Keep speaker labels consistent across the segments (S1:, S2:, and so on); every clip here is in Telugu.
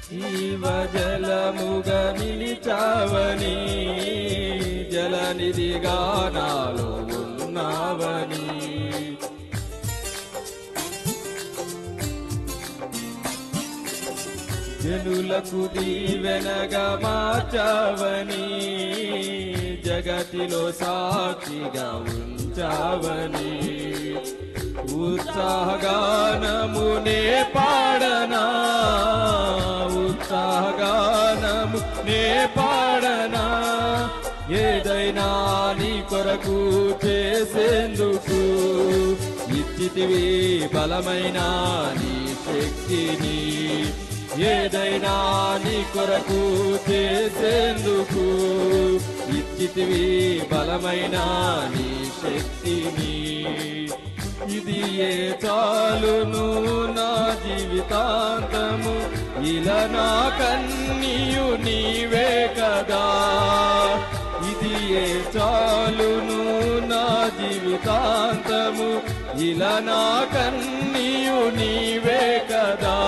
S1: జీవజలముగా నిలిచావని, జలనిధిగా నాలో ఉన్నావని, జనులకు దీవెనగా మార్చావని, జగతిలో సాక్షిగా ఉంచావని, ఉత్సాహగానమునే పాడనా, ఉత్సాహగానమునే పాడనా, ఏదైనా నీ కొరకు చేసేందుకు ఇచ్చితివి బలమైన నీ శక్తిని, ఏదైనా నీ కొరకు చేసేందుకు ఇచ్చితివి బలమైన నీ శక్తిని. ఇది ఏ చాలును నా జీవితాంతము, ఇలా నా కన్నీయు నీవే కదా. ఇది ఏ చాలును నా జీవితాంతము, ఇలా నా కన్నీయు నీవే కదా.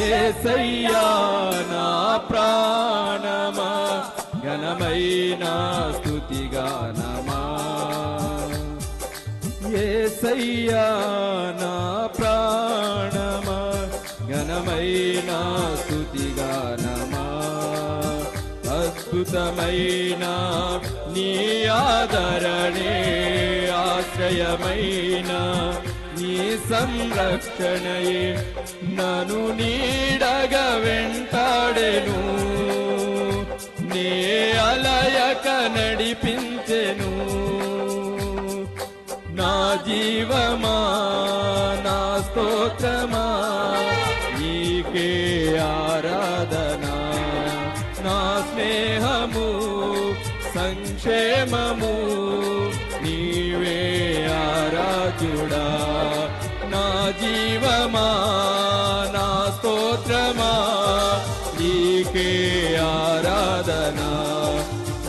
S1: యేసయ్యా నా ప్రాణమా, ఘనమైన స్తుతిగానమా. యేసయ్యా నా ప్రాణమా, ఘనమైన స్తుతిగానమా. అద్భుతమైన నీ ఆదరణే, ఆశ్రయమైన నీ సంరక్షణయే నన్ను నీడగా వెంటాడెను, నే అలయక నడిపించెను. నా జీవమా నా స్తోత్రమా నీకే ఆరాధనా. నా స్నేహము సంక్షేమము నీవే ఆరాధ్యుడా. నా జీవమా నా స్తోత్రమా నీకే ఆరాధనా.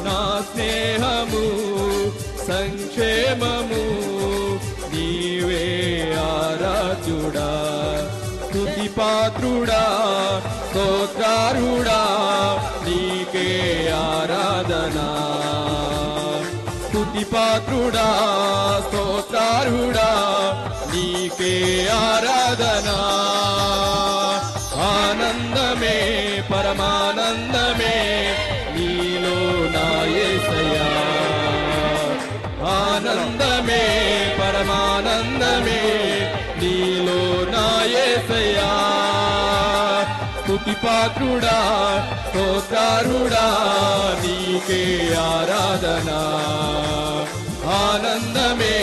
S1: నా స్నేహము సంక్షేమము నీవే ఆరాధ్యుడా. స్తుతి పాత్రుడా స్తోత్రార్హుడా నీకే ఆరాధనా. స్తుతి పాత్రుడా స్తోత్రార్హుడా నీకే ఆరాధనా. ఆనందమే పరమానందమే నీలో నా యేసయ్యా. ఆనందమే పరమానందమే నీలో నా యేసయ్యా. స్తుతి పాత్రుడా స్తోత్రార్హుడా నీకే ఆరాధనా. ఆనందమే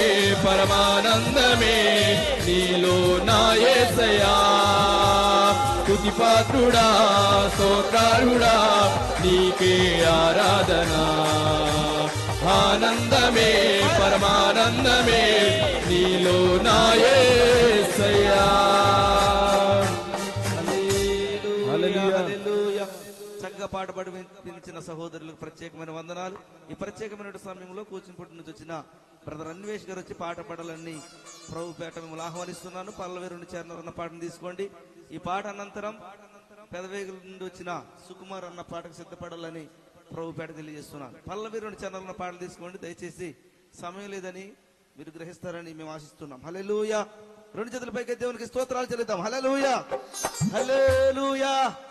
S1: పరమానందమే నీలో నా యేసయ్యా. స్తుతి పాత్రుడా స్తోత్రార్హుడా నీకే ఆరాధనా. ఆనందమే పరమానందమే నీలో నా యేసయ్యా.
S2: చక్కగా పాటపాడి వినిపించిన సహోదరులకు ప్రత్యేకమైన వందనాలు. ఈ ప్రత్యేకమైన సమయంలో కూచిపూడి నుంచి వచ్చిన బ్రదర్ అన్వేష్ గారు వచ్చి పాట పాడాలని ప్రభుపేట మిమ్మల్ని ఆహ్వానిస్తున్నాను. పల్లవి రెండు చరణాలన్న పాటను తీసుకోండి. ఈ పాట అనంతరం పెదవేగుల నుండి వచ్చిన సుకుమార్ అన్న పాటకు సిద్ధపడాలని ప్రభుపేట తెలియజేస్తున్నాను. పల్లవి రెండు చరణాలన్న పాటలు తీసుకోండి. దయచేసి సమయం లేదని మీరు గ్రహిస్తారని మేము ఆశిస్తున్నాం. హల్లెలూయా. రెండు చేతుల పైకి దేవునికి స్తోత్రాలు చెల్లిద్దాం. హల్లెలూయా హల్లెలూయా.